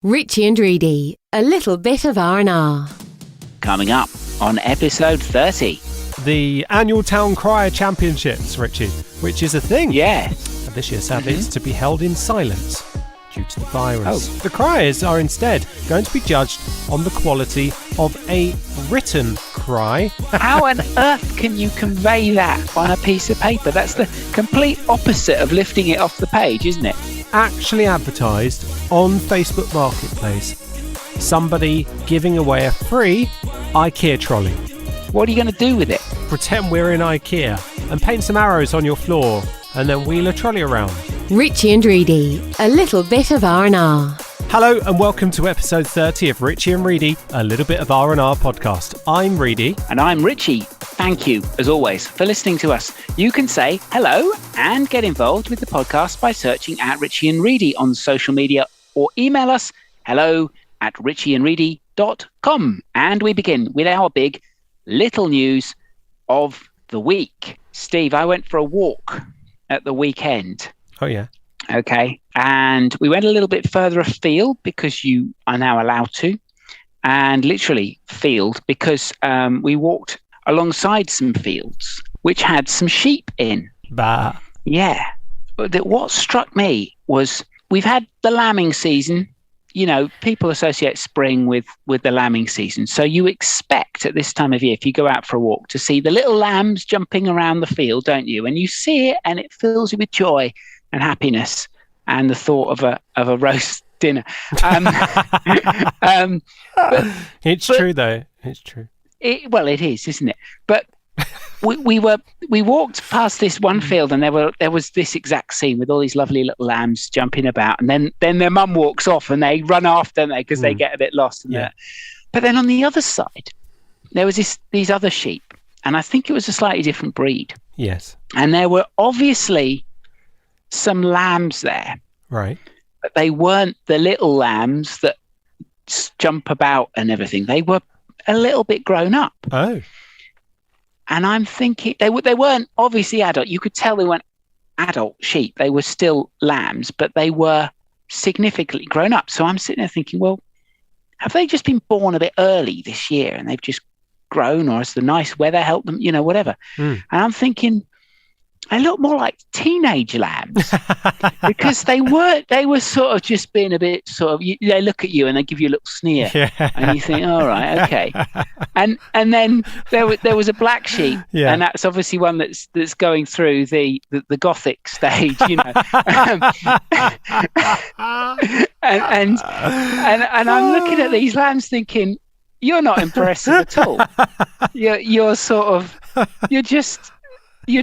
Richie and Reedy, a little bit of R&R. Coming up on episode 30. The annual Town Crier Championships, Richie, which is a thing. Yes. And this year, sadly, it's to be held in silence due to the virus. Oh. The criers are instead going to be judged on the quality of a written cry. How on earth can you convey that on a piece of paper? That's the complete opposite of lifting it off the page, isn't it? Actually advertised on Facebook Marketplace. Somebody giving away a free IKEA trolley. What are you going to do with it? Pretend we're in IKEA and paint some arrows on your floor and then wheel a trolley around. Richie and Reedy, a little bit of R&R. Hello and welcome to episode 30 of Richie and Reedy, a little bit of R&R podcast. I'm Reedy. And I'm Richie. Thank you, as always, for listening to us. You can say hello and get involved with the podcast by searching at Richie and Reedy on social media or email us hello@richieandreedy.com. And we begin with our big little news of the week. Steve, I went for a walk at the weekend. Oh, yeah. Okay. And we went a little bit further afield because you are now allowed to. And literally field because we walked alongside some fields which had some sheep in. Bah. Yeah. But what struck me was we've had the lambing season. You know, people associate spring with the lambing season. So you expect at this time of year, if you go out for a walk, to see the little lambs jumping around the field, don't you? And you see it and it fills you with joy and happiness and the thought of a roast dinner. It's true, though. It's true. It is, isn't it? But we walked past this one field and there was this exact scene with all these lovely little lambs jumping about, and then their mum walks off and they run after, don't they, because they get a bit lost. But then on the other side, there was these other sheep, and I think it was a slightly different breed. Yes. And there were obviously some lambs there. Right. But they weren't the little lambs that jump about and everything. They were a little bit grown up. Oh. And I'm thinking they weren't obviously adult. You could tell they weren't adult sheep. They were still lambs, but they were significantly grown up. So I'm sitting there thinking, well, have they just been born a bit early this year and they've just grown, or has the nice weather helped them, whatever. And I'm thinking, they look more like teenage lambs because they were sort of just being a bit sort of, they look at you and they give you a little sneer and you think, all right, okay. And then there was a black sheep, and that's obviously one that's going through the gothic stage, and I'm looking at these lambs thinking, you're not impressive at all. You're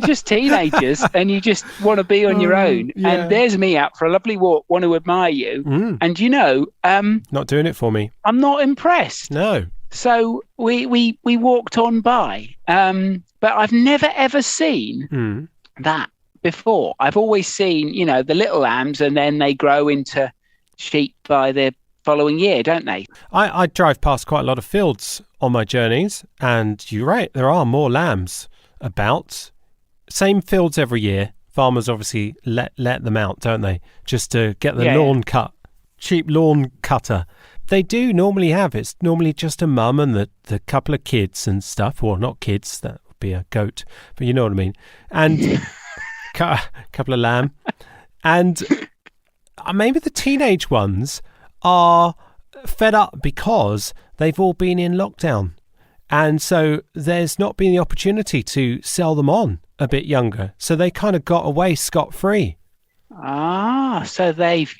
just teenagers and you just want to be on your own. Yeah. And there's me out for a lovely walk, want to admire you. And not doing it for me. I'm not impressed. No. So we walked on by. But I've never ever seen that before. I've always seen, the little lambs and then they grow into sheep by the following year, don't they? I drive past quite a lot of fields on my journeys, and you're right, there are more lambs about. Same fields every year. Farmers obviously let them out, don't they? Just to get the lawn cut. Cheap lawn cutter. They do normally have. It's normally just a mum and the couple of kids and stuff. Well, not kids. That would be a goat. But you know what I mean. And a couple of lamb. And maybe the teenage ones are fed up because they've all been in lockdown. And so there's not been the opportunity to sell them on a bit younger. So they kind of got away scot-free. So they've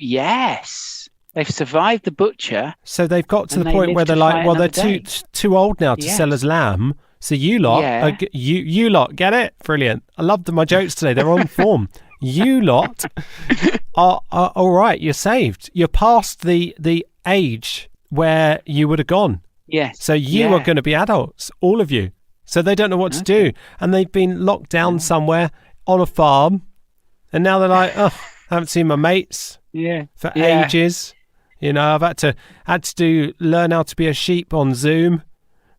survived the butcher. So they've got to the point where they're like, well, they're too old now to sell as lamb. So you lot, you lot, get it? Brilliant. I loved my jokes today. They're on form. You lot are all right. You're saved. You're past the age where you would have gone. Yes. So you are going to be adults, all of you. So they don't know what to do. And they've been locked down somewhere on a farm. And now they're like, I haven't seen my mates for ages. I've had to learn how to be a sheep on Zoom.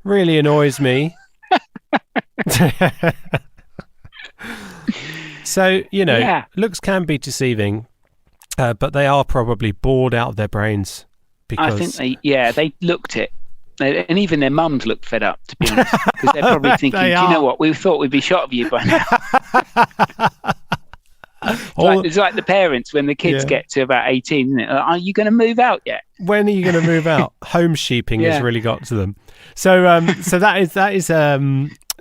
Really annoys me. So, looks can be deceiving, but they are probably bored out of their brains. Because I think they looked it. And even their mums looked fed up, to be honest, because they're probably thinking, do you know what? We thought we'd be shot of you by now. It's like the parents when the kids get to about 18, isn't it? Are you going to move out yet? When are you going to move out? Home sheeping has really got to them. So so that is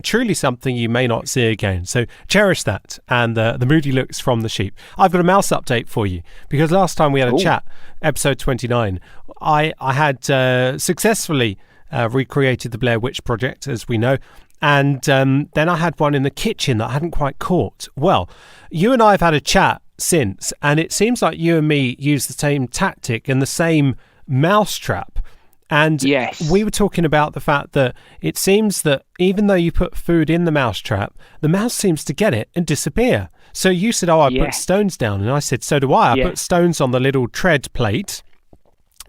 truly something you may not see again. So cherish that and the moody looks from the sheep. I've got a mouse update for you because last time we had a chat, episode 29, I had successfully recreated the Blair Witch Project, as we know. And then I had one in the kitchen that I hadn't quite caught. Well, you and I have had a chat since, and it seems like you and me use the same tactic and the same mousetrap. And we were talking about the fact that it seems that even though you put food in the mousetrap, the mouse seems to get it and disappear. So you said, I put stones down. And I said, so do I. I put stones on the little tread plate.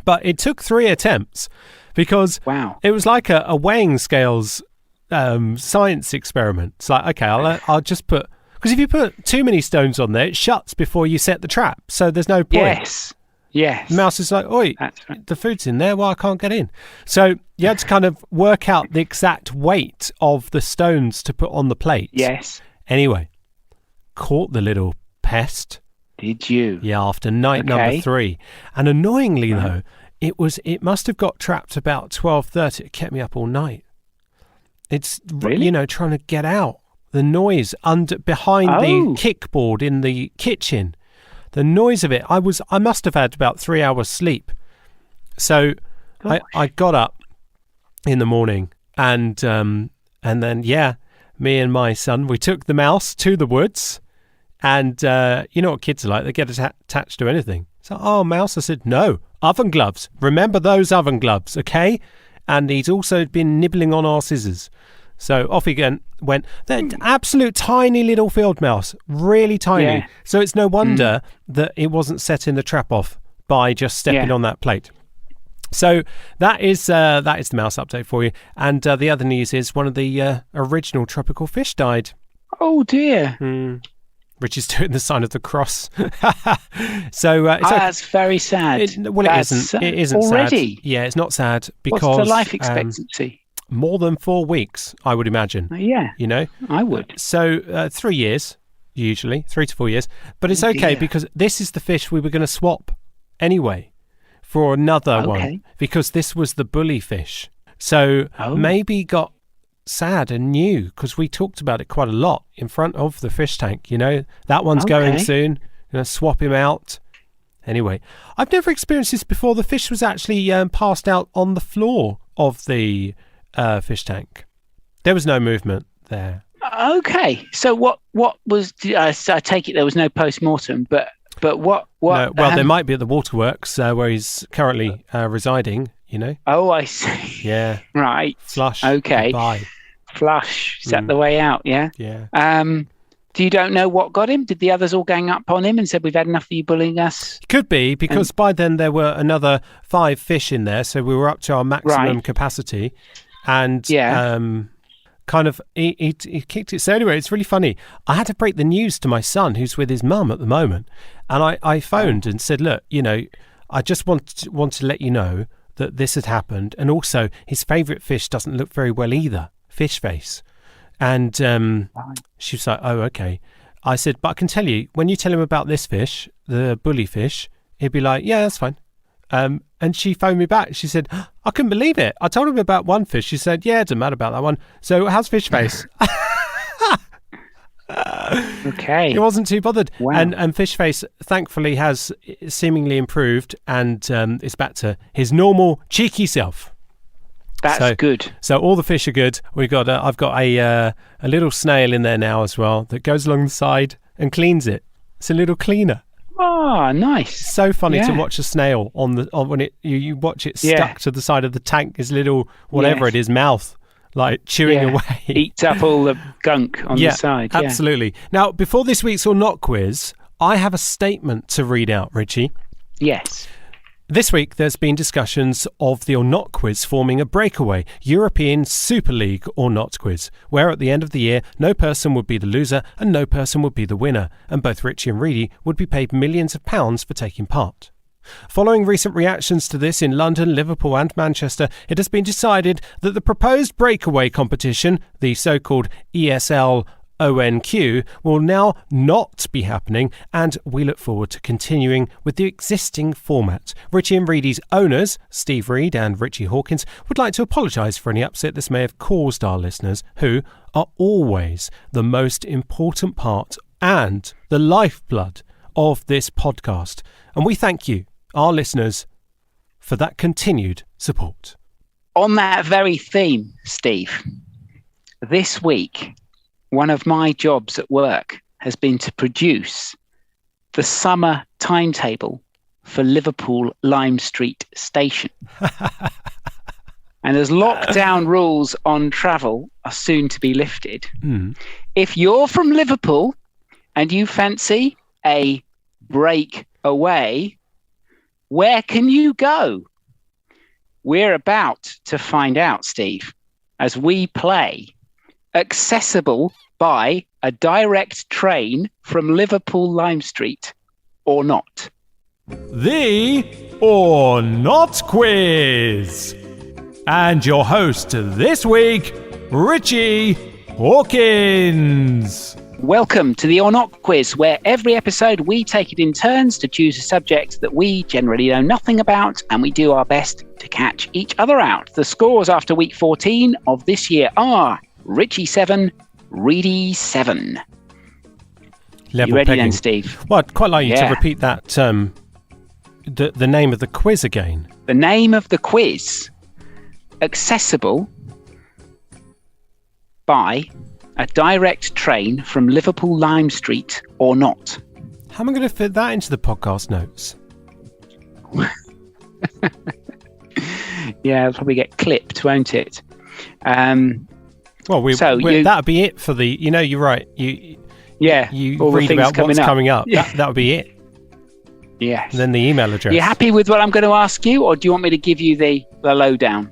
But it took 3 attempts because it was like a weighing scales science experiment. It's like, okay, I'll just put, because if you put too many stones on there, it shuts before you set the trap, so there's no point. The mouse is like, oi, the food's in there, well, I can't get in. So you had to kind of work out the exact weight of the stones to put on the plate. Anyway, caught the little pest. Did you? Yeah, after night number 3. And annoyingly though, it must have got trapped about 12:30. It kept me up all night. It's trying to get out. The noise behind the kickboard in the kitchen, the noise of it. I must have had about 3 hours sleep. So I got up in the morning and then me and my son, we took the mouse to the woods, and you know what kids are like, they get attached to anything. So, mouse, I said, no, oven gloves. Remember those oven gloves, okay? And he's also been nibbling on our scissors. So off he went. That absolute tiny little field mouse, really tiny. So it's no wonder that it wasn't setting the trap off by just stepping on that plate. So that is the mouse update for you. And the other news is one of the original tropical fish died. Oh dear. Richie's doing the sign of the cross. So that's very sad. It isn't. It isn't already sad. Yeah, it's not sad because what's the life expectancy? More than 4 weeks, I would imagine. You know, I would. So 3 years, usually 3 to 4 years. But it's okay because this is the fish we were going to swap anyway for another one, because this was the bully fish. So maybe got sad and new because we talked about it quite a lot in front of the fish tank. You know, that one's going soon. Swap him out. Anyway, I've never experienced this before. The fish was actually passed out on the floor of the fish tank. There was no movement there. Okay, so what was? I take it there was no post-mortem, but what? No, well, there might be at the waterworks where he's currently residing. You know. Oh, I see. Yeah. Right. Flush. Okay. Bye. Flush. Is that the way out? Yeah. Yeah. Do you don't know what got him? Did the others all gang up on him and said, we've had enough of you bullying us? Could be, because by then there were another 5 fish in there, so we were up to our maximum capacity. And kind of, he kicked it. So anyway, it's really funny. I had to break the news to my son, who's with his mum at the moment. And I phoned and said, look, I just want to let you know that this had happened. And also, his favourite fish doesn't look very well either, fish face. And she was like, oh, okay. I said, but I can tell you, when you tell him about this fish, the bully fish, he'd be like, yeah, that's fine. And she phoned me back. She said, I couldn't believe it. I told him about one fish. She said, yeah, it doesn't matter about that one. So how's fish face? Okay. He wasn't too bothered. Wow. And fish face, thankfully, has seemingly improved and is back to his normal cheeky self. That's good. So all the fish are good. I've got a little snail in there now as well that goes along the side and cleans it. It's a little cleaner. Oh, nice. So funny to watch a snail when you watch it stuck to the side of the tank, his little whatever it is, mouth, like chewing away. Eats up all the gunk on the side. Yeah, absolutely. Now, before this week's or not quiz, I have a statement to read out, Richie. Yes. This week, there's been discussions of the or not quiz forming a breakaway European Super League or not quiz, where at the end of the year, no person would be the loser and no person would be the winner, and both Richie and Reedy would be paid millions of pounds for taking part. Following recent reactions to this in London, Liverpool and Manchester, it has been decided that the proposed breakaway competition, the so-called ESL ONQ, will now not be happening, and we look forward to continuing with the existing format. Richie and Reedy's owners, Steve Reed and Richie Hawkins, would like to apologise for any upset this may have caused our listeners, who are always the most important part and the lifeblood of this podcast. And we thank you, our listeners, for that continued support. On that very theme, Steve, this week, one of my jobs at work has been to produce the summer timetable for Liverpool Lime Street Station. And as lockdown rules on travel are soon to be lifted, if you're from Liverpool and you fancy a break away, where can you go? We're about to find out, Steve, as we play accessible by a direct train from Liverpool Lime Street or not. The or Not Quiz. And your host this week, Richie Hawkins. Welcome to the Or Not Quiz, where every episode we take it in turns to choose a subject that we generally know nothing about, and we do our best to catch each other out. The scores after week 14 of this year are Richie 7, Reedy 7. Level you ready pegging. then, Steve? Well, I'd quite like you to repeat that, the name of the quiz again. The name of the quiz, accessible by a direct train from Liverpool Lime Street or not. How am I going to fit that into the podcast notes? Yeah, it'll probably get clipped, won't it? Well, that'd be it for the. You're right. You read about what's coming up. Yeah. That would be it. Yes. And then the email address. You happy with what I'm going to ask you, or do you want me to give you the lowdown?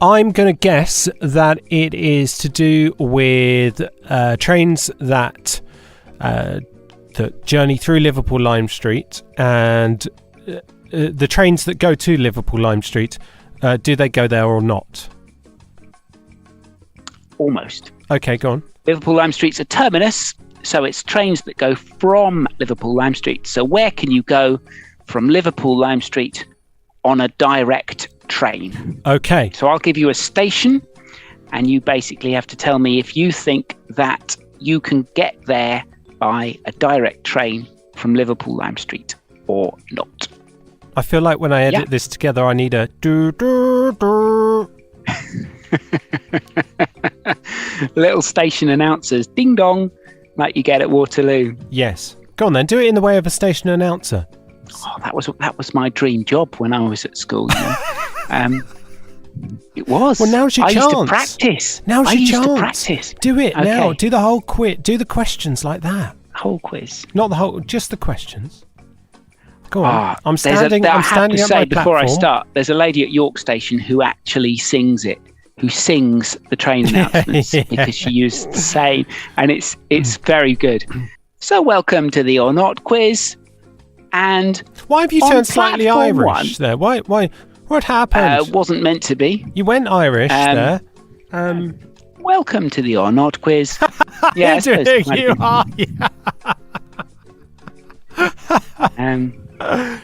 I'm going to guess that it is to do with trains that journey through Liverpool Lime Street, and the trains that go to Liverpool Lime Street. Do they go there or not? Almost. Okay, go on. Liverpool Lime Street's a terminus, so it's trains that go from Liverpool Lime Street. So where can you go from Liverpool Lime Street on a direct train? Okay. So I'll give you a station, and you basically have to tell me if you think that you can get there by a direct train from Liverpool Lime Street or not. I feel like when I edit this together, I need a do. Little station announcers, ding dong, like you get at Waterloo. Yes. Go on then, do it in the way of a station announcer. Oh, that was my dream job when I was at school. It was. Well, now's your chance. I used to practice. Now's your chance. To practice. Do it now. Do the whole quiz. Do the questions like that. Whole quiz. Not the whole. Just the questions. Go on. I'm standing. I I'm standing have to at say my before I platform. start, there's a lady at York Station who actually sings it. Who sings the train announcements because she used the same, and it's very good. So welcome to the Or Not Quiz. And why have you turned slightly Irish there? Why? What happened? Wasn't meant to be. You went Irish there. Welcome to the Or Not Quiz. Yeah, you are. Yeah.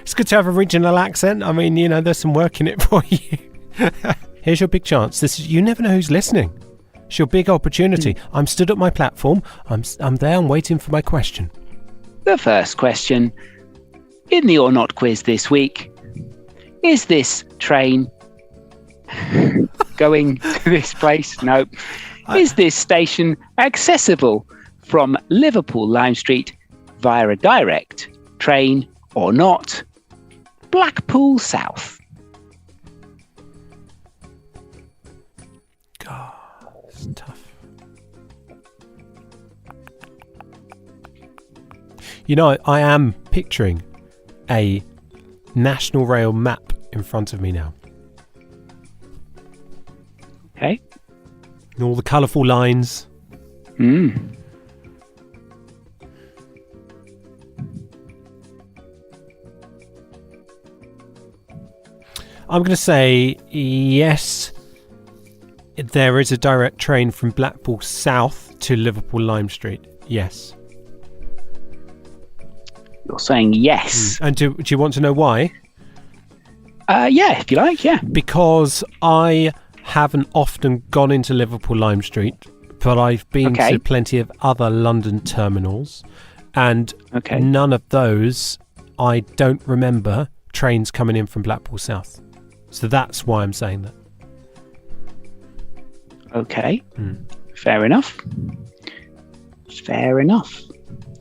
It's good to have a regional accent. I mean, there's some work in it for you. Here's your big chance. You never know who's listening. It's your big opportunity. I'm stood at my platform. I'm there. I'm waiting for my question. The first question in the Or Not Quiz this week: is this train going to this place? No. Is this station accessible from Liverpool Lime Street via a direct train or not? Blackpool South. God, it's tough. I am picturing a National Rail map in front of me now. Okay. And all the colourful lines. I'm going to say yes. There is a direct train from Blackpool South to Liverpool Lime Street. Yes. You're saying yes. And do you want to know why? Yeah, if you like, yeah. Because I haven't often gone into Liverpool Lime Street, but I've been to plenty of other London terminals, and none of those, I don't remember trains coming in from Blackpool South. So that's why I'm saying that. Okay. Fair enough. Fair enough.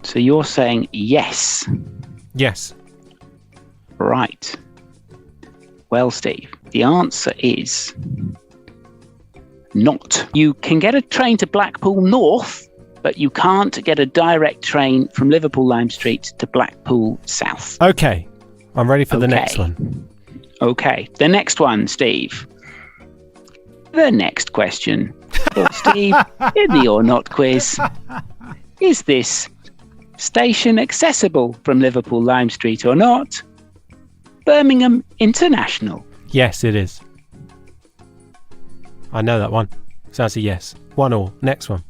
So you're saying yes. Yes. Right. Well, Steve, the answer is not. You can get a train to Blackpool North, but you can't get a direct train from Liverpool Lime Street to Blackpool South. Okay. I'm ready for the next one. Okay. The next one, Steve. The next question for Steve in the Or Not quiz. Is this station accessible from Liverpool Lime Street or not? Birmingham International. Yes, it is. I know that one. So that's a yes. 1-1. Next one.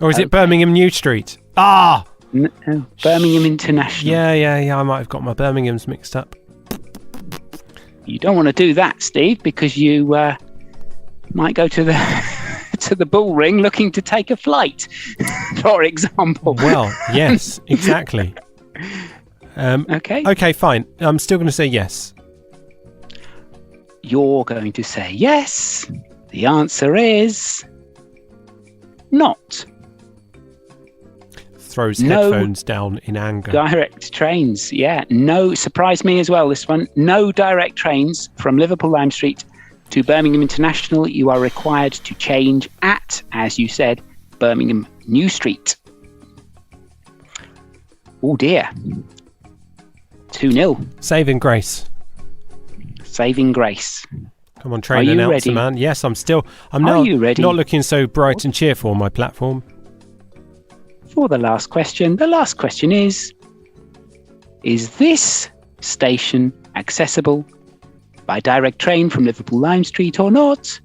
Or is it Birmingham New Street? Ah! No, Birmingham International. Yeah. I might have got my Birminghams mixed up. You don't want to do that, Steve, because you might go to the to the bull ring looking to take a flight, for example. Well, yes, exactly. Okay, fine. I'm still going to say yes. You're going to say yes. The answer is not. Throws headphones down in anger. Direct trains, yeah. No, surprised me as well, this one. No direct trains from Liverpool Lime Street to Birmingham International. You are required to change at, as you said, Birmingham New Street. Oh dear. 2-0. Saving grace. Saving grace. Come on, train announcer, man. Yes, I'm now not looking so bright and cheerful on my platform. For the last question. The last question is this station accessible by direct train from Liverpool Lime Street or not?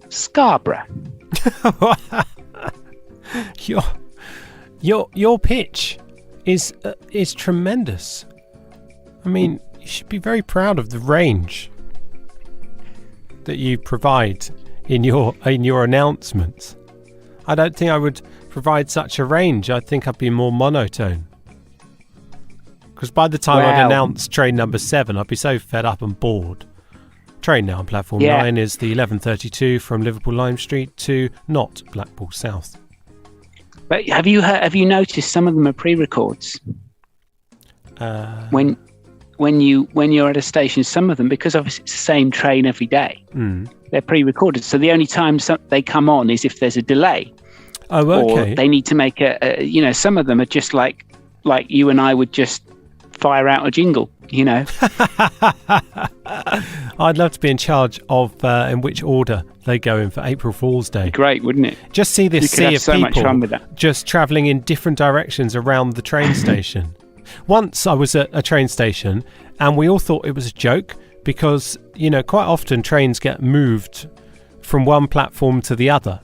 Scarborough. Your pitch is tremendous. I mean, you should be very proud of the range that you provide in your announcements. I don't think I would provide such a range. I think I'd be more monotone. Because by the time I'd announce train number 7, I'd be so fed up and bored. Train now on platform 9 is the 11:32 from Liverpool Lime Street to not Blackpool South. But have you noticed some of them are pre-records? When you're at a station, some of them, because obviously it's the same train every day, they're pre-recorded. So the only time they come on is if there's a delay. Oh, okay. Or they need to make some of them are just like you and I would just fire out a jingle, I'd love to be in charge of in which order they go in for April Fool's Day. Great, wouldn't it? Just see this sea of so people much fun with that. Just travelling in different directions around the train station. Once I was at a train station and we all thought it was a joke because, quite often trains get moved from one platform to the other.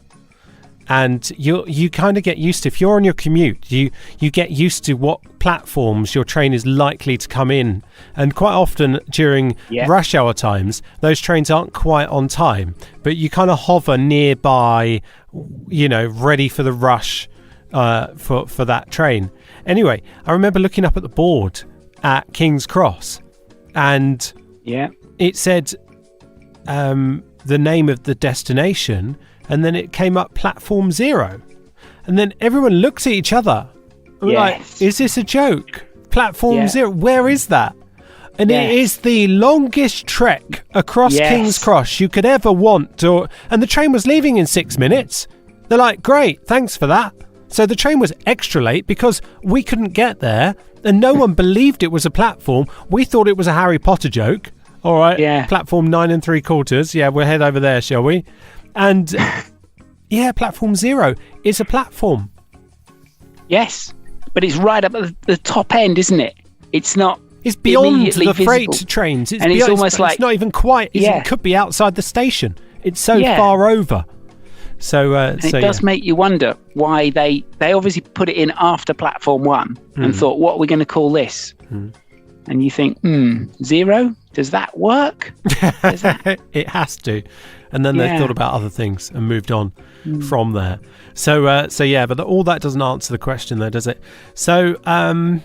And you kind of get used to, if you're on your commute, you get used to what platforms your train is likely to come in. And quite often during rush hour times, those trains aren't quite on time, but you kind of hover nearby, ready for the rush for that train. Anyway, I remember looking up at the board at King's Cross, and it said the name of the destination, and then it came up platform 0, and then everyone looked at each other. Like, is this a joke? Platform 0, where is that? And it is the longest trek across King's Cross you could ever want. And the train was leaving in 6 minutes. They're like, great, thanks for that. So the train was extra late because we couldn't get there, and no one believed it was a platform. We thought it was a Harry Potter joke. All right, platform 9 3/4. Yeah, we'll head over there, shall we? And platform 0 is a platform. Yes, but it's right up at the top end, isn't it? It's not It's beyond immediately the freight visible. trains. It's And it's beyond, almost like- it's not even quite. Yeah. It could be outside the station. It's so Yeah. far over. So, And it does make you wonder why they obviously put it in after platform 1 and thought, what are we going to call this? And you think, 0? Does that work? Does that? It has to. And then they thought about other things and moved on from there. So yeah, but all that doesn't answer the question though, does it? So, and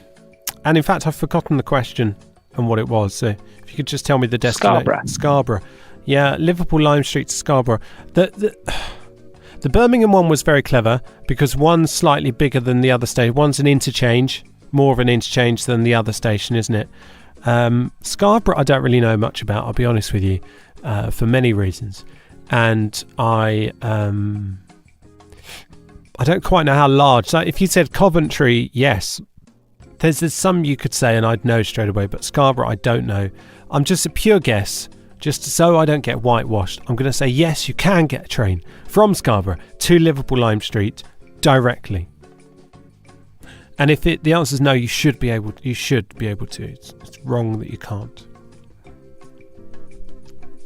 in fact, I've forgotten the question and what it was. So if you could just tell me the destination. Scarborough. Yeah, Liverpool Lime Street to Scarborough. The Birmingham one was very clever because one's slightly bigger than the other station. One's an interchange, more of an interchange than the other station, isn't it? Scarborough, I don't really know much about, I'll be honest with you, for many reasons. And I don't quite know how large. So if you said Coventry, yes, there's some you could say and I'd know straight away, but Scarborough, I don't know. I'm just a pure guess. Just so I don't get whitewashed, I'm going to say yes, you can get a train from Scarborough to Liverpool Lime Street directly. And if the answer is no, you should be able to. It's wrong that you can't.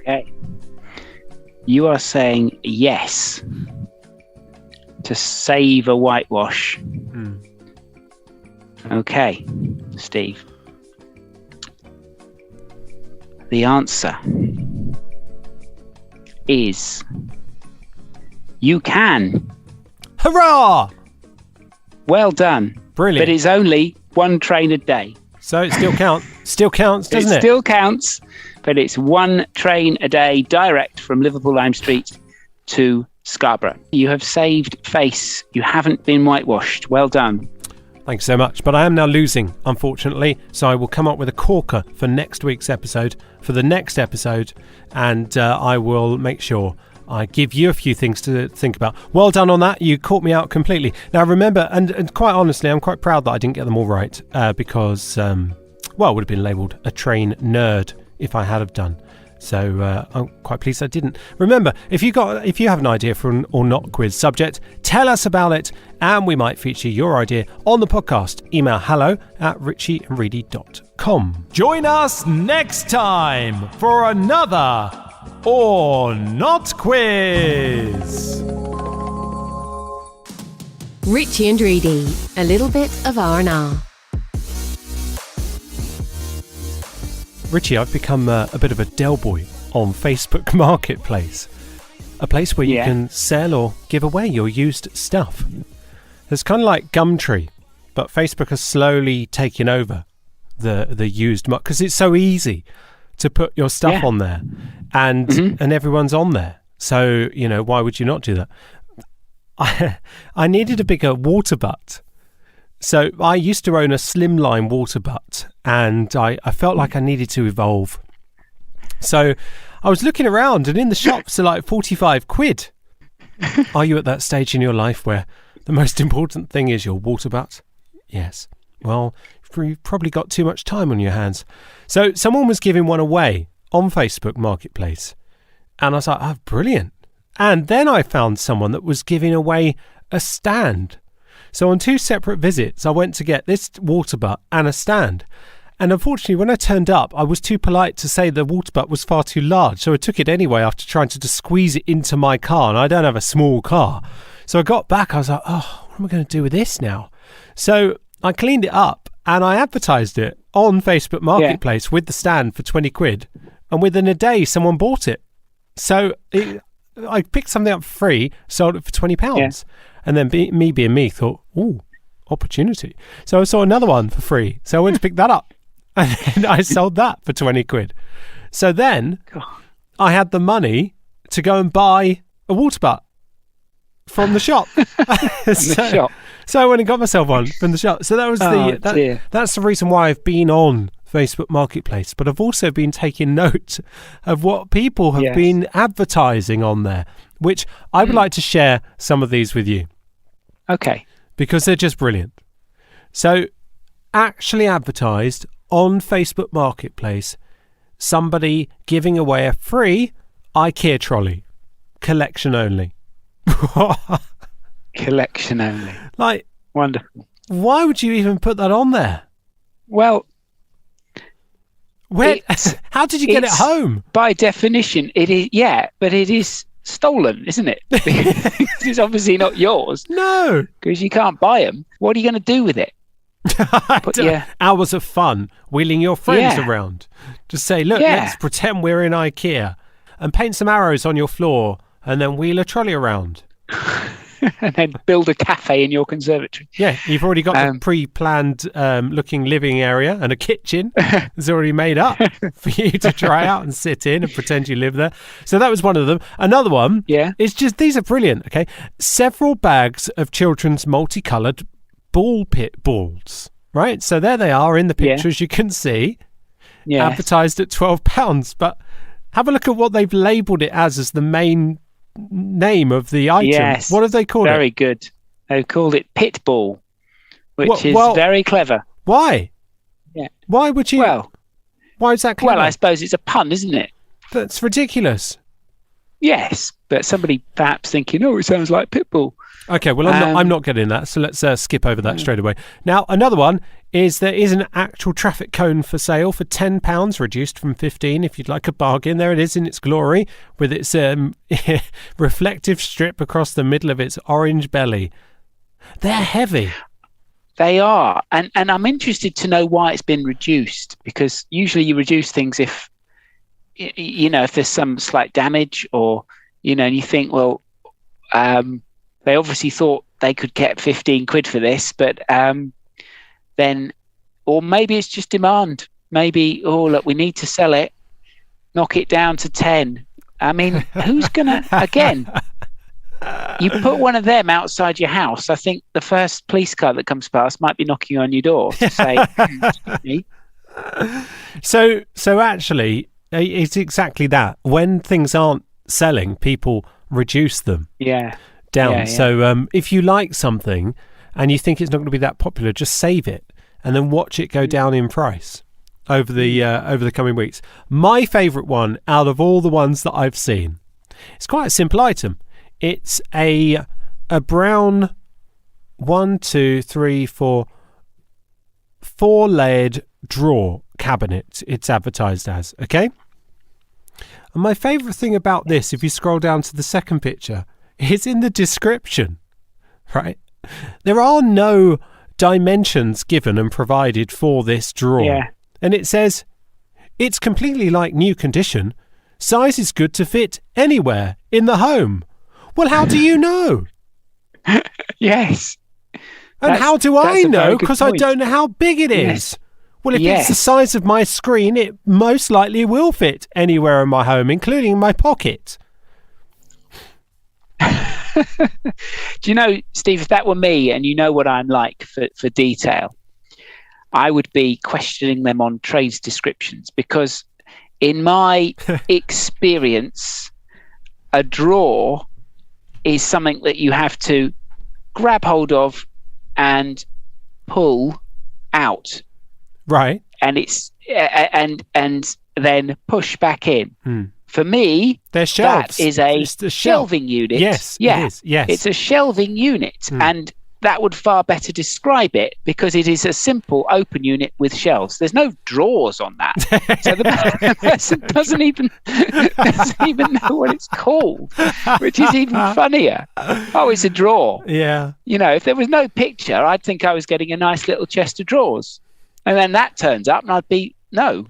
Okay. You are saying yes to save a whitewash. Okay, Steve. The answer is you can. Hurrah! Well done. Brilliant. But it's only one train a day. So it still counts, doesn't it? It still counts, but it's one train a day direct from Liverpool Lime Street to Scarborough. You have saved face. You haven't been whitewashed. Well done. Thanks so much. But I am now losing, unfortunately. So I will come up with a corker for next week's episode, for the next episode, and I will make sure I give you a few things to think about. Well done on that. You caught me out completely. Now, remember, and quite honestly, I'm quite proud that I didn't get them all right because, I would have been labelled a train nerd if I had have done. So I'm quite pleased I didn't. Remember, if you have an idea for an or not quiz subject, tell us about it and we might feature your idea on the podcast. Email hello@richieandreedy.com. Join us next time for another or not quiz. Richie and Reedy, a little bit of R&R. Richie, I've become a bit of a Del Boy on Facebook Marketplace, a place where you can sell or give away your used stuff. It's kind of like Gumtree, but Facebook has slowly taken over the used market because it's so easy to put your stuff on there, and everyone's on there. So why would you not do that? I needed a bigger water butt. So I used to own a slimline water butt and I felt like I needed to evolve. So I was looking around and in the shops are like 45 quid. Are you at that stage in your life where the most important thing is your water butt? Yes. Well, you've probably got too much time on your hands. So someone was giving one away on Facebook Marketplace. And I was like, oh, brilliant. And then I found someone that was giving away a stand. So on 2 separate visits, I went to get this water butt and a stand. And unfortunately, when I turned up, I was too polite to say the water butt was far too large. So I took it anyway after trying to just squeeze it into my car. And I don't have a small car. So I got back. I was like, oh, what am I going to do with this now? So I cleaned it up and I advertised it on Facebook Marketplace with the stand for 20 quid. And within a day, someone bought it. So I picked something up for free, sold it for £20. Yeah. And then me being me thought, ooh, opportunity. So I saw another one for free. So I went to pick that up. And then I sold that for 20 quid. So then I had the money to go and buy a water butt from the shop. So I went and got myself one from the shop. So that was that's the reason why I've been on Facebook Marketplace. But I've also been taking note of what people have been advertising on there, which I would like to share some of these with you. Okay. Because they're just brilliant. So actually advertised on Facebook Marketplace, somebody giving away a free IKEA trolley, collection only. Collection only. Like, wonderful. Why would you even put that on there? Well, Where? It's- How did you get it it's- home? By definition, it is. Yeah, but it is stolen, isn't it? Because it's obviously not yours No. because you can't buy them. What are you going to do with it? But yeah. Hours of fun wheeling your friends Yeah. around. Just say, look, Yeah. let's pretend we're in IKEA and paint some arrows on your floor and then wheel a trolley around. And then build a cafe in your conservatory. Yeah, you've already got the pre-planned looking living area and a kitchen. It's already made up for you to try out and sit in and pretend you live there. So that was one of them. Another one Yeah. is just, these are brilliant, okay? Several bags of children's multicoloured ball pit balls, right? So there they are in the Yeah. picture, as you can see, Yeah. advertised at £12. But have a look at what they've labelled it as the main name of the item. Yes. What have they called it? Very good. They've called it pitball, which is Well- very clever. Why? Yeah. Why would you? Well, Why is that clever? I suppose it's a pun, isn't it? That's ridiculous. Yes, but somebody perhaps thinking, oh, it sounds like pitbull. Okay, well, I'm not getting that, so let's skip over that Mm. straight away. Now, another one is there is an actual traffic cone for sale for £10, reduced from 15 if you'd like a bargain. There it is in its glory, with its reflective strip across the middle of its orange belly. They're heavy. They are, and I'm interested to know why it's been reduced, because usually you reduce things if if there's some slight damage, or and you think, well, they obviously thought they could get 15 quid for this, but then, or maybe it's just demand. Maybe, oh look, we need to sell it, knock it down to 10. I mean, who's gonna again? You put one of them outside your house, I think the first police car that comes past might be knocking on your door to say, "Excuse me." So actually, it's exactly that. When things aren't selling, people reduce them Yeah. down. Yeah, yeah. So if you like something and you think it's not going to be that popular, just save it and then watch it go down in price over the coming weeks. My favourite one out of all the ones that I've seen, it's quite a simple item. It's a brown 4-layered drawer cabinet. It's advertised as, okay? And my favourite thing about this, if you scroll down to the second picture, is in the description, right? There are no dimensions given and provided for this drawer. Yeah. And it says, it's completely like new condition. Size is good to fit anywhere in the home. Well, how do you know? Yes. And how do I that's a very know? good Because I point. don't know how big it is. Yes. Well, if it's the Yes. size of my screen, it most likely will fit anywhere in my home, including my pocket. Do you know, Steve, if that were me, and you know what I'm like for detail, I would be questioning them on trades descriptions, because in my experience, a drawer is something that you have to grab hold of and pull out, Right. and it's and then push back in. For me, They're shelves. that is a It's the shelf. shelving unit. Yes, yeah, it is. Yes. it's a shelving unit, and that would far better describe it, because it is a simple open unit with shelves. There's no drawers on that, so the person doesn't even know what it's called, which is even funnier. Oh, it's a drawer. Yeah. If there was no picture, I'd think I was getting a nice little chest of drawers, and then that turns up, and I'd be no,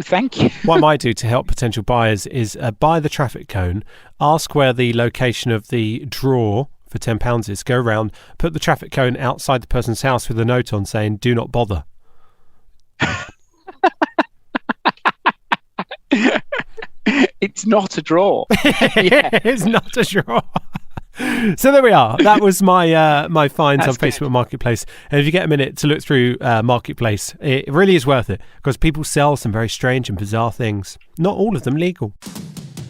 thank you. What I might do to help potential buyers is buy the traffic cone, ask where the location of the drawer for £10 is, go around, put the traffic cone outside the person's house with a note on saying, do not bother. It's not a drawer. It's not a drawer. So there we are. That was my my finds on That's Facebook Marketplace. And if you get a minute to look through Marketplace, it really is worth it, because people sell some very strange and bizarre things. Not all of them legal.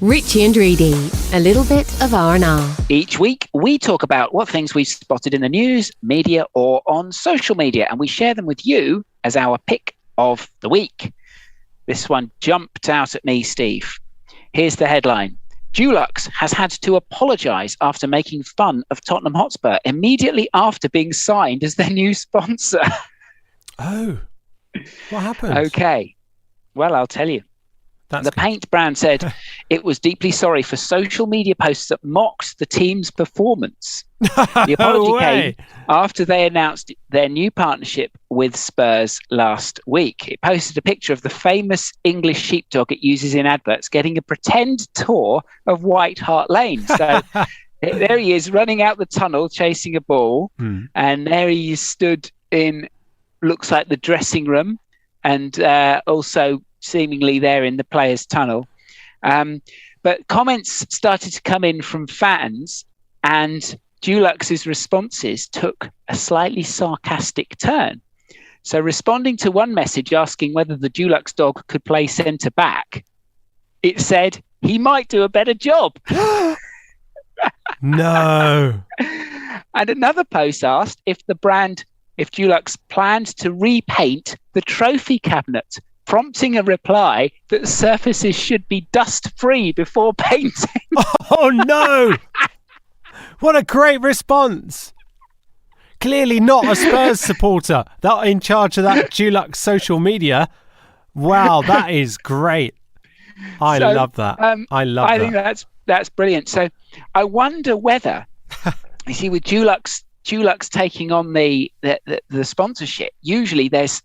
Richie and Reedy, a little bit of R&R. Each week, we talk about what things we've spotted in the news, media, or on social media, and we share them with you as our pick of the week. This one jumped out at me, Steve. Here's the headline. Dulux has had to apologise after making fun of Tottenham Hotspur immediately after being signed as their new sponsor. Oh, what happened? Okay. Well, I'll tell you. That's The good. paint brand said it was deeply sorry for social media posts that mocked the team's performance. The apology came after they announced their new partnership with Spurs last week. It posted a picture of the famous English sheepdog it uses in adverts getting a pretend tour of White Hart Lane. So there he is running out the tunnel chasing a ball, and there he is stood in, looks like the dressing room, and also seemingly there in the players' tunnel. But comments started to come in from fans, and Dulux's responses took a slightly sarcastic turn. So responding to one message asking whether the Dulux dog could play centre back, it said he might do a better job. No. And another post asked if Dulux planned to repaint the trophy cabinet, prompting a reply that surfaces should be dust-free before painting. Oh, no. What a great response. Clearly not a Spurs supporter that in charge of that Dulux social media. Wow, that is great. I love that. I think that's brilliant. So I wonder whether, you see, with Dulux taking on the sponsorship, usually there's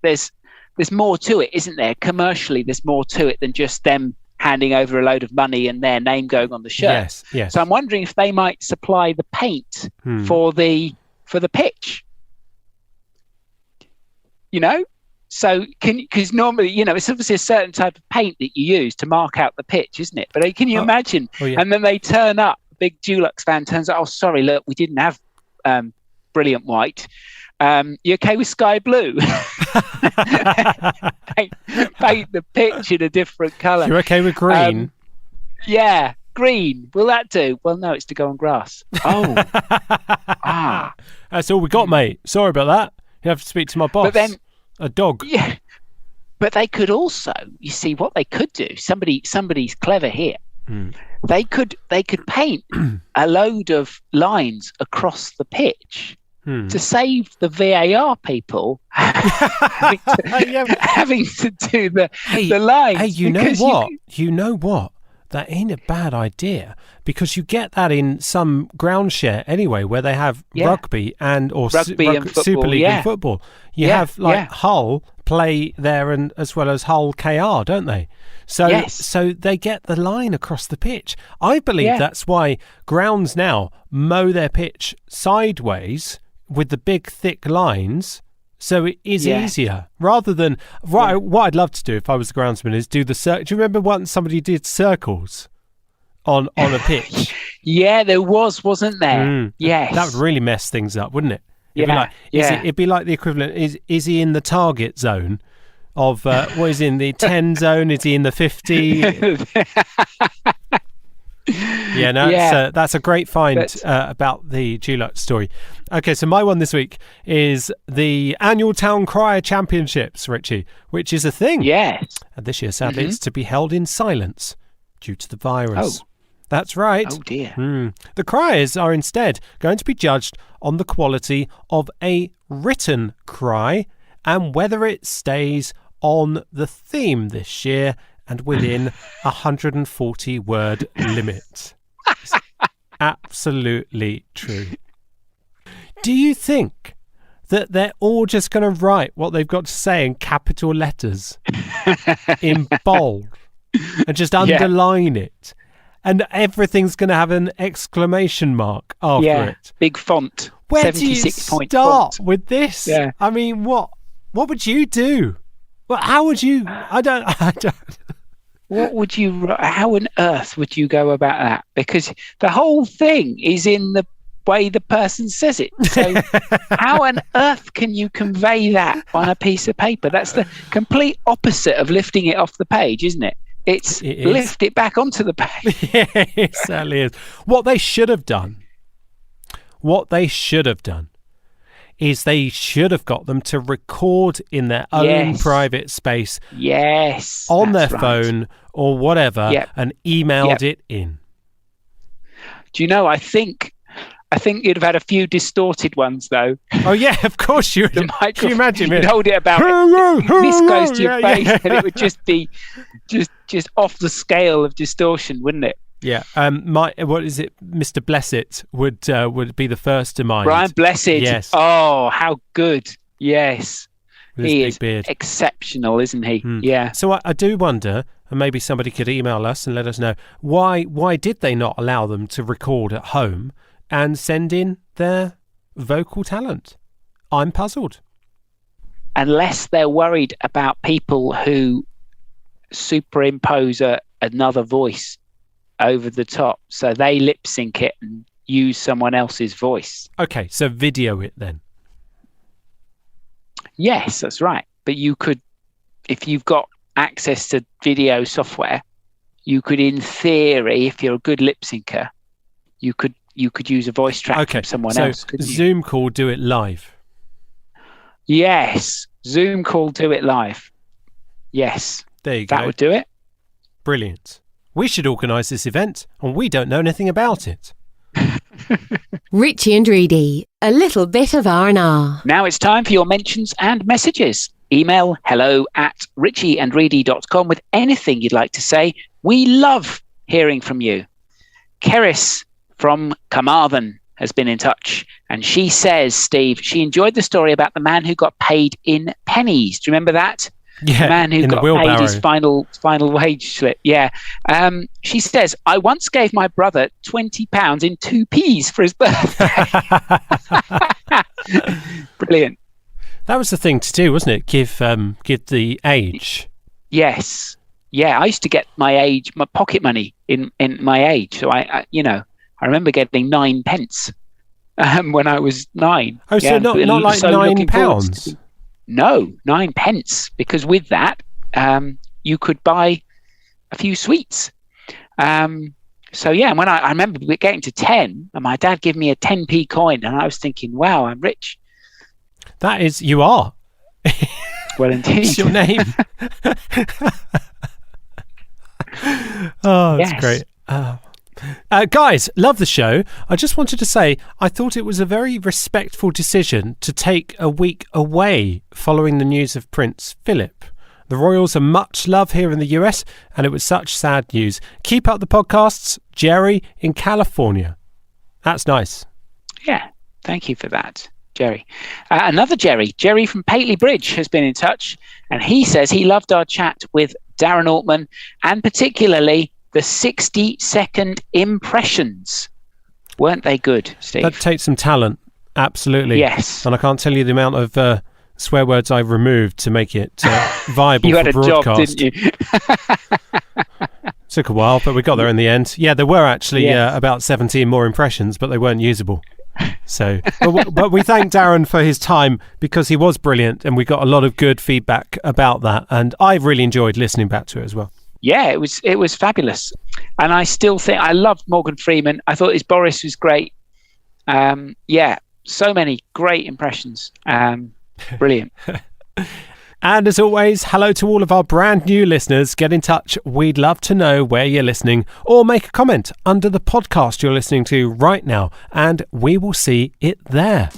more to it, isn't there? Commercially, there's more to it than just them handing over a load of money and their name going on the shirt. Yes. So I'm wondering if they might supply the paint for the pitch. You know, so because normally, you know, it's obviously a certain type of paint that you use to mark out the pitch, isn't it? But can you imagine? Oh, yeah. And then they turn up, a big Dulux fan turns up. Oh, sorry, look, we didn't have brilliant white. You okay with sky blue? paint the pitch in a different colour. You're okay with green? Yeah, green. Will that do? Well, no, it's to go on grass. Oh, That's all we got, mate. Sorry about that. You have to speak to my boss. But then, a dog. Yeah, but they could also, you see, what they could do. Somebody's clever here. They could paint a load of lines across the pitch. To save the VAR people having to do the lines. Hey, you know what? That ain't a bad idea, because you get that in some ground share anyway, where they have rugby and football, Super League and football. You have Hull play there, and as well as Hull KR, don't they? So they get the line across the pitch. I believe that's why grounds now mow their pitch sideways with the big thick lines, so it is easier, rather than what I'd love to do if I was the groundsman is do the circle. Do you remember once somebody did circles on a pitch? Yeah, there wasn't there? Yes, that would really mess things up, wouldn't it? It'd be like the equivalent. Is he in the target zone of what is he in the 10 zone? Is he in the 50? That's a great find about the Dulux story. Okay, so my one this week is the annual Town Crier Championships, Richie, which is a thing. Yes. And this year, sadly, it's to be held in silence due to the virus. Oh. That's right. Oh, dear. The criers are instead going to be judged on the quality of a written cry and whether it stays on the theme this year and within 140-word limit. It's absolutely true. Do you think that they're all just going to write what they've got to say in capital letters in bold and just underline it? And everything's going to have an exclamation mark after it. Big font. Where do you start with this? Yeah. I mean, what would you do? Well, how would you? I don't. What would you? How on earth would you go about that? Because the whole thing is in the way the person says it. So how on earth can you convey that on a piece of paper? That's the complete opposite of lifting it off the page, isn't it? It lift it back onto the page. Yeah, it certainly is. What they should have done is they should have got them to record in their own private space. Yes. On their phone or whatever and emailed it in. Do you know, I think I think you'd have had a few distorted ones, though. Oh, yeah, of course you would. The Can you microphone, imagine you'd it? hold it about this close to your Yeah, face, yeah. and it would just be just off the scale of distortion, wouldn't it? Yeah. What is it? Mr. Blessed would be the first to mind. Brian Blessed. Yes. Oh, how good. Yes. With his He big is beard. exceptional, isn't he? Yeah. So I do wonder, and maybe somebody could email us and let us know, why did they not allow them to record at home and send in their vocal talent? I'm puzzled. Unless they're worried about people who superimpose another voice over the top. So they lip sync it and use someone else's voice. Okay, so video it then. Yes, that's right. But you could, if you've got access to video software, you could, in theory, if you're a good lip syncer, you could use a voice track from someone else. Couldn't you? Zoom call, do it live. Yes, Zoom call, do it live. Yes, There you go. that would do it. Brilliant. We should organise this event, and we don't know anything about it. Richie and Reedy, a little bit of R&R. Now it's time for your mentions and messages. Email hello@richieandreedy.com with anything you'd like to say. We love hearing from you. Keris from Carmarthen has been in touch, and she says, Steve, she enjoyed the story about the man who got paid in pennies. Do you remember that? Yeah, The man who in the got paid wheelbarrow. his final wage slip. Yeah. She says, I once gave my brother £20 in 2p's for his birthday. Brilliant. That was the thing to do, wasn't it? Give the age. Yes. Yeah, I used to get my pocket money in my age. So I remember getting 9 pence when I was 9. Oh, so Yeah, not like so looking forward £9? to- No, 9 pence, because with that, you could buy a few sweets. So yeah, when I remember getting to 10, and my dad gave me a 10p coin, and I was thinking, wow, I'm rich. That is, you are. Well, indeed. It's your name. Oh, that's Yes. great. Guys, love the show. I just wanted to say I thought it was a very respectful decision to take a week away following the news of Prince Philip. The royals are much loved here in the US, and it was such sad news. Keep up the podcasts, Jerry in California. That's nice. Yeah, thank you for that, Jerry. Another Jerry from Pateley Bridge has been in touch, and he says he loved our chat with Darren Altman, and particularly the 60-second impressions. Weren't they good, Steve? That takes some talent, absolutely. Yes. And I can't tell you the amount of swear words I removed to make it viable You had for a job, broadcast. didn't you? Took a while, but we got there in the end. Yeah, there were actually Yes. about 17 more impressions, but they weren't usable. So, but we thank Darren for his time because he was brilliant, and we got a lot of good feedback about that. And I really enjoyed listening back to it as well. Yeah, it was fabulous. And I still think I loved Morgan Freeman. I thought his Boris was great. Yeah, so many great impressions. Brilliant. And as always, hello to all of our brand new listeners. Get in touch. We'd love to know where you're listening, or make a comment under the podcast you're listening to right now, and we will see it there.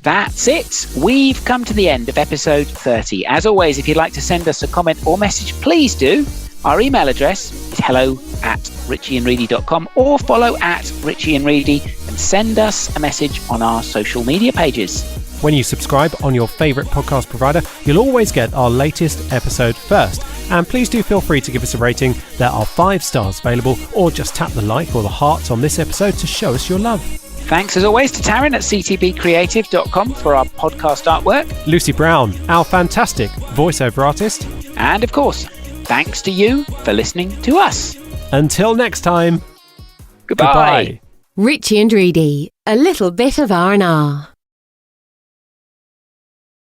That's it. We've come to the end of episode 30. As always, if you'd like to send us a comment or message, please do. Our email address is hello@richieandreedy.com, or follow @richieandreedy and send us a message on our social media pages. When you subscribe on your favourite podcast provider, you'll always get our latest episode first. And please do feel free to give us a rating. There are 5 stars available, or just tap the like or the heart on this episode to show us your love. Thanks as always to Taryn at ctbcreative.com for our podcast artwork. Lucy Brown, our fantastic voiceover artist. And of course, thanks to you for listening to us. Until next time, Goodbye. goodbye. Richie and Reedy, a little bit of R&R.